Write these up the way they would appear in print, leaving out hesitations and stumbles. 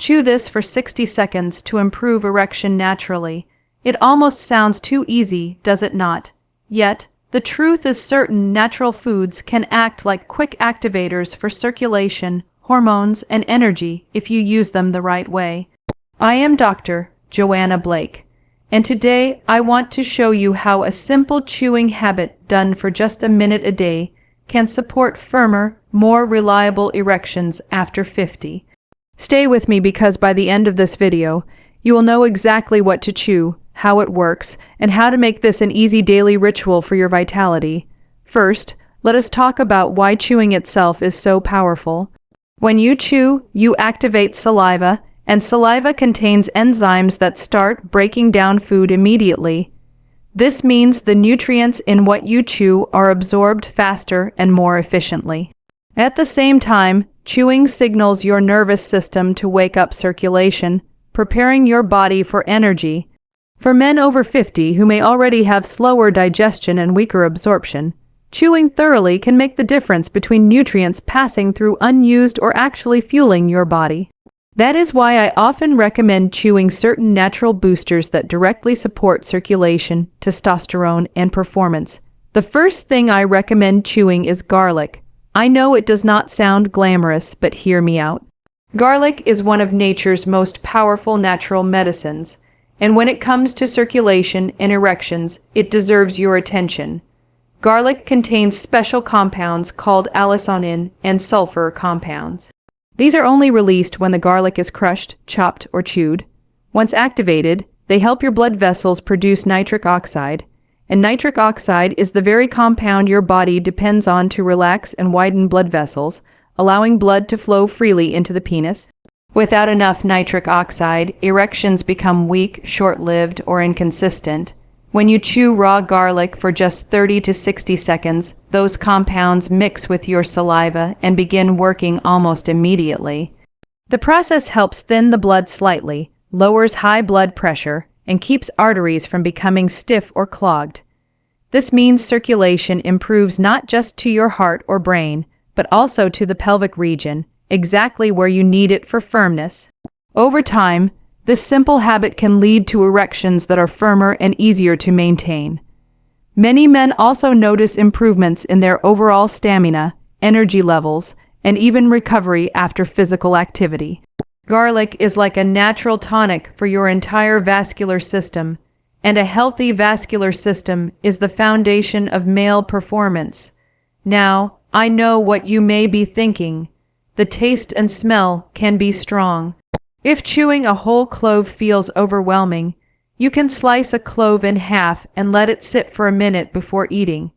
Chew this for 60 seconds to improve erection naturally. It almost sounds too easy, does it not? Yet, the truth is certain natural foods can act like quick activators for circulation, hormones, and energy if you use them the right way. I am Dr. Joanna Blake, and today I want to show you how a simple chewing habit done for just a minute a day can support firmer, more reliable erections after 50. Stay with me because by the end of this video, you will know exactly what to chew, how it works, and how to make this an easy daily ritual for your vitality. First, let us talk about why chewing itself is so powerful. When you chew, you activate saliva, and saliva contains enzymes that start breaking down food immediately. This means the nutrients in what you chew are absorbed faster and more efficiently. At the same time, chewing signals your nervous system to wake up circulation, preparing your body for energy. For men over 50 who may already have slower digestion and weaker absorption, chewing thoroughly can make the difference between nutrients passing through unused or actually fueling your body. That is why I often recommend chewing certain natural boosters that directly support circulation, testosterone, and performance. The first thing I recommend chewing is garlic. I know it does not sound glamorous, but hear me out. Garlic is one of nature's most powerful natural medicines, and when it comes to circulation and erections, it deserves your attention. Garlic contains special compounds called allicin and sulfur compounds. These are only released when the garlic is crushed, chopped, or chewed. Once activated, they help your blood vessels produce nitric oxide, and nitric oxide is the very compound your body depends on to relax and widen blood vessels, allowing blood to flow freely into the penis. Without enough nitric oxide, erections become weak, short-lived, or inconsistent. When you chew raw garlic for just 30 to 60 seconds, those compounds mix with your saliva and begin working almost immediately. The process helps thin the blood slightly, lowers high blood pressure, and keeps arteries from becoming stiff or clogged. This means circulation improves not just to your heart or brain, but also to the pelvic region, exactly where you need it for firmness. Over time, this simple habit can lead to erections that are firmer and easier to maintain. Many men also notice improvements in their overall stamina, energy levels, and even recovery after physical activity. Garlic is like a natural tonic for your entire vascular system, and a healthy vascular system is the foundation of male performance. Now, I know what you may be thinking. The taste and smell can be strong. If chewing a whole clove feels overwhelming, you can slice a clove in half and let it sit for a minute before eating.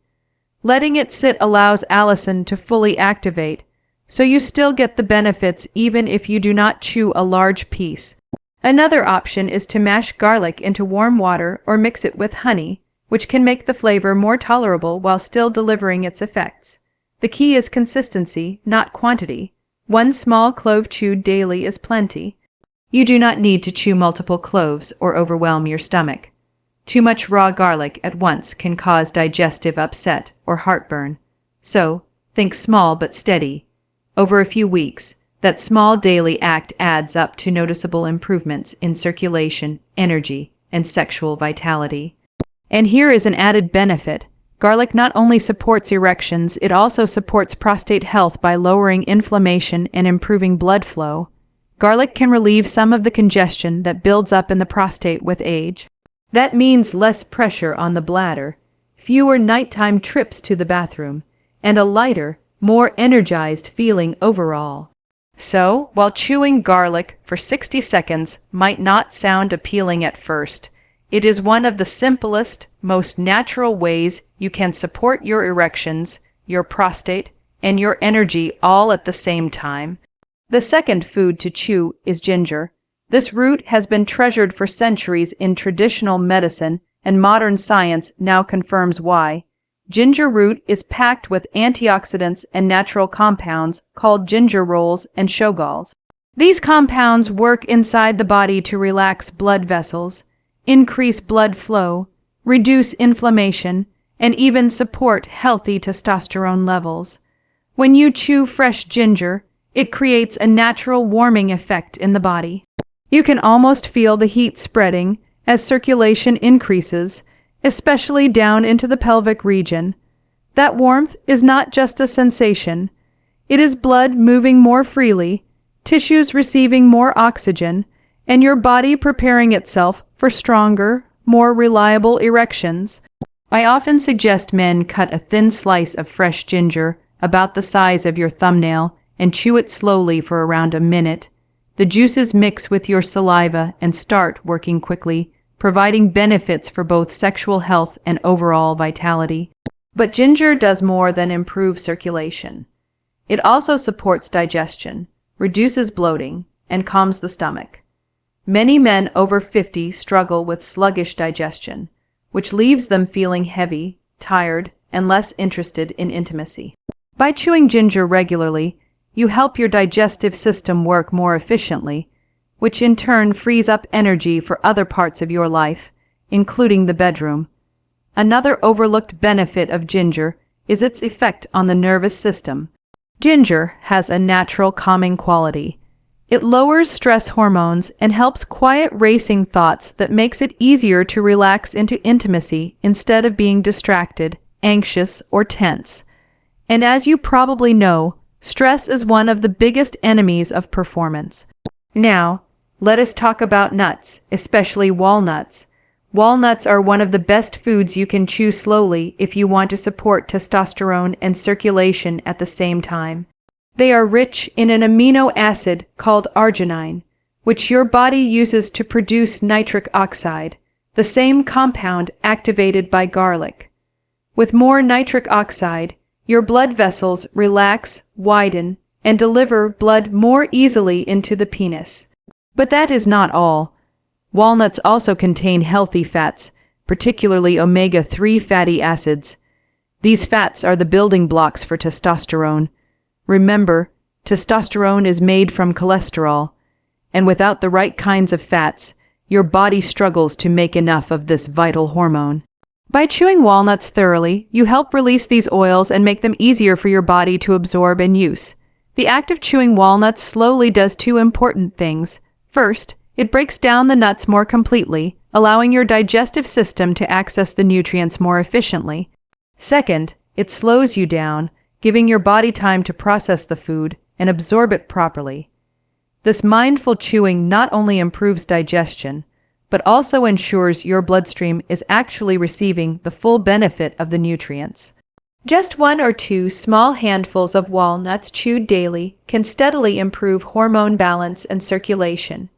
Letting it sit allows allicin to fully activate, so you still get the benefits even if you do not chew a large piece. Another option is to mash garlic into warm water or mix it with honey, which can make the flavor more tolerable while still delivering its effects. The key is consistency, not quantity. One small clove chewed daily is plenty. You do not need to chew multiple cloves or overwhelm your stomach. Too much raw garlic at once can cause digestive upset or heartburn. So, think small but steady. Over a few weeks, that small daily act adds up to noticeable improvements in circulation, energy, and sexual vitality. And here is an added benefit. Garlic not only supports erections, it also supports prostate health by lowering inflammation and improving blood flow. Garlic can relieve some of the congestion that builds up in the prostate with age. That means less pressure on the bladder, fewer nighttime trips to the bathroom, and a lighter, more energized feeling overall. So, while chewing garlic for 60 seconds might not sound appealing at first, it is one of the simplest, most natural ways you can support your erections, your prostate, and your energy all at the same time. The second food to chew is ginger. This root has been treasured for centuries in traditional medicine, and modern science now confirms why. Ginger root is packed with antioxidants and natural compounds called gingerols and shogalls. These compounds work inside the body to relax blood vessels, increase blood flow, reduce inflammation, and even support healthy testosterone levels. When you chew fresh ginger, It creates a natural warming effect in the body. You can almost feel the heat spreading as circulation increases, especially down into the pelvic region. That warmth is not just a sensation. It is blood moving more freely, tissues receiving more oxygen, and your body preparing itself for stronger, more reliable erections. I often suggest men cut a thin slice of fresh ginger, about the size of your thumbnail, and chew it slowly for around a minute. The juices mix with your saliva and start working quickly, providing benefits for both sexual health and overall vitality. But ginger does more than improve circulation. It also supports digestion, reduces bloating, and calms the stomach. Many men over 50 struggle with sluggish digestion, which leaves them feeling heavy, tired, and less interested in intimacy. By chewing ginger regularly, you help your digestive system work more efficiently, which in turn frees up energy for other parts of your life, including the bedroom. Another overlooked benefit of ginger is its effect on the nervous system. Ginger has a natural calming quality. It lowers stress hormones and helps quiet racing thoughts that makes it easier to relax into intimacy instead of being distracted, anxious, or tense. And as you probably know, stress is one of the biggest enemies of performance. Now, let us talk about nuts, especially walnuts. Walnuts are one of the best foods you can chew slowly if you want to support testosterone and circulation at the same time. They are rich in an amino acid called arginine, which your body uses to produce nitric oxide, the same compound activated by garlic. With more nitric oxide, your blood vessels relax, widen, and deliver blood more easily into the penis. But that is not all. Walnuts also contain healthy fats, particularly omega-3 fatty acids. These fats are the building blocks for testosterone. Remember, testosterone is made from cholesterol, and without the right kinds of fats, your body struggles to make enough of this vital hormone. By chewing walnuts thoroughly, you help release these oils and make them easier for your body to absorb and use. The act of chewing walnuts slowly does two important things. First, it breaks down the nuts more completely, allowing your digestive system to access the nutrients more efficiently. Second, it slows you down, giving your body time to process the food and absorb it properly. This mindful chewing not only improves digestion, but also ensures your bloodstream is actually receiving the full benefit of the nutrients. Just 1 or 2 small handfuls of walnuts chewed daily can steadily improve hormone balance and circulation.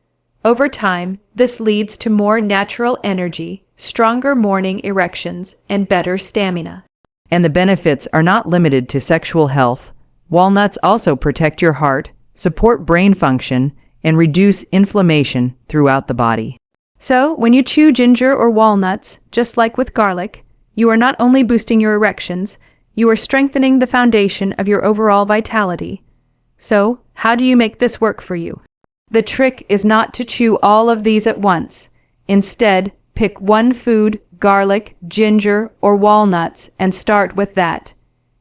Over time, this leads to more natural energy, stronger morning erections, and better stamina. And the benefits are not limited to sexual health. Walnuts also protect your heart, support brain function, and reduce inflammation throughout the body. So, when you chew ginger or walnuts, just like with garlic, you are not only boosting your erections, you are strengthening the foundation of your overall vitality. So, how do you make this work for you? The trick is not to chew all of these at once. Instead, pick one food, garlic, ginger, or walnuts, and start with that.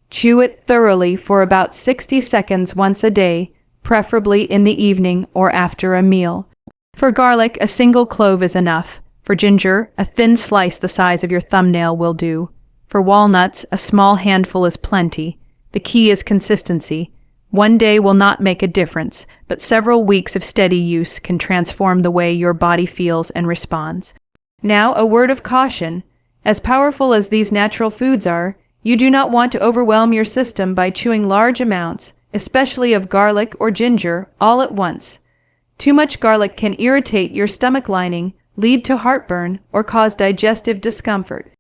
Chew it thoroughly for about 60 seconds once a day, preferably in the evening or after a meal. For garlic, a single clove is enough. For ginger, a thin slice the size of your thumbnail will do. For walnuts, a small handful is plenty. The key is consistency. One day will not make a difference, but several weeks of steady use can transform the way your body feels and responds. Now, a word of caution. As powerful as these natural foods are, you do not want to overwhelm your system by chewing large amounts, especially of garlic or ginger, all at once. Too much garlic can irritate your stomach lining, lead to heartburn, or cause digestive discomfort.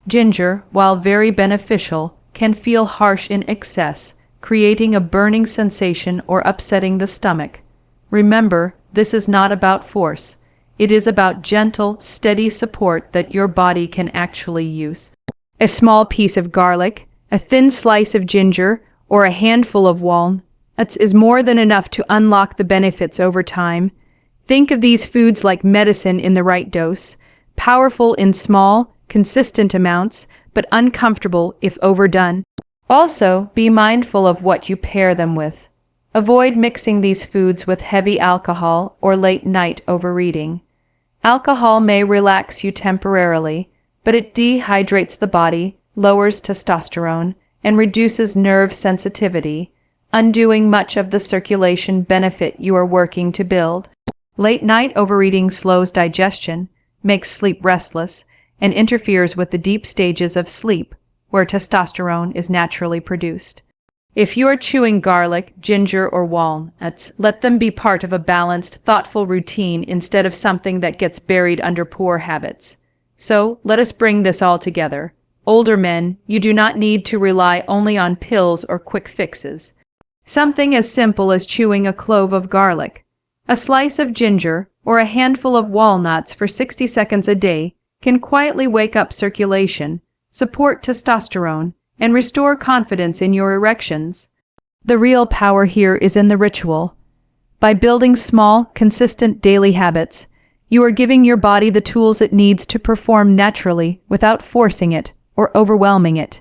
Ginger, while very beneficial, can feel harsh in excess, creating a burning sensation or upsetting the stomach. Remember, this is not about force. It is about gentle, steady support that your body can actually use. A small piece of garlic, a thin slice of ginger, or a handful of walnuts is more than enough to unlock the benefits over time. Think of these foods like medicine in the right dose, powerful in small, consistent amounts, but uncomfortable if overdone. Also, be mindful of what you pair them with. Avoid mixing these foods with heavy alcohol or late-night overeating. Alcohol may relax you temporarily, but it dehydrates the body, lowers testosterone, and reduces nerve sensitivity, undoing much of the circulation benefit you are working to build. Late-night overeating slows digestion, makes sleep restless, and interferes with the deep stages of sleep, where testosterone is naturally produced. If you are chewing garlic, ginger, or walnuts, let them be part of a balanced, thoughtful routine instead of something that gets buried under poor habits. So, let us bring this all together. Older men, you do not need to rely only on pills or quick fixes. Something as simple as chewing a clove of garlic, a slice of ginger, or a handful of walnuts for 60 seconds a day can quietly wake up circulation, support testosterone, and restore confidence in your erections. The real power here is in the ritual. By building small, consistent daily habits, you are giving your body the tools it needs to perform naturally without forcing it or overwhelming it.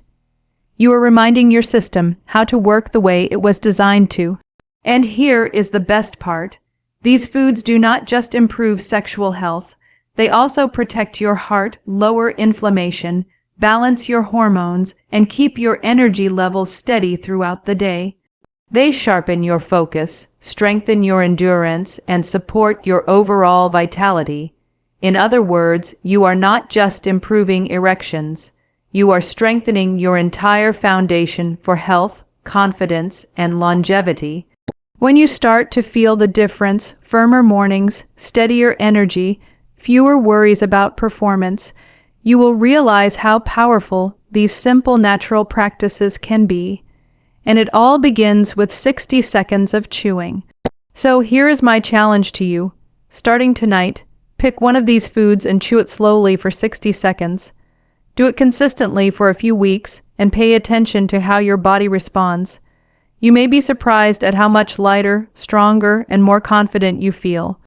You are reminding your system how to work the way it was designed to. And here is the best part. These foods do not just improve sexual health, they also protect your heart, lower inflammation, balance your hormones, and keep your energy levels steady throughout the day. They sharpen your focus, strengthen your endurance, and support your overall vitality. In other words, you are not just improving erections, you are strengthening your entire foundation for health, confidence, and longevity. When you start to feel the difference, firmer mornings, steadier energy, fewer worries about performance, you will realize how powerful these simple natural practices can be. And it all begins with 60 seconds of chewing. So here is my challenge to you. Starting tonight, pick one of these foods and chew it slowly for 60 seconds. Do it consistently for a few weeks and pay attention to how your body responds. You may be surprised at how much lighter, stronger, and more confident you feel.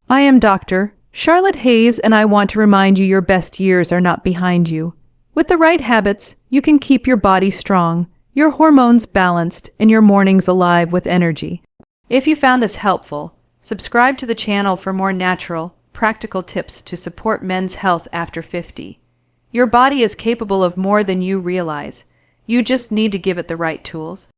I am Dr. Charlotte Hayes, and I want to remind you your best years are not behind you. With the right habits, you can keep your body strong, your hormones balanced, and your mornings alive with energy. If you found this helpful, subscribe to the channel for more natural, practical tips to support men's health after 50. Your body is capable of more than you realize. You just need to give it the right tools.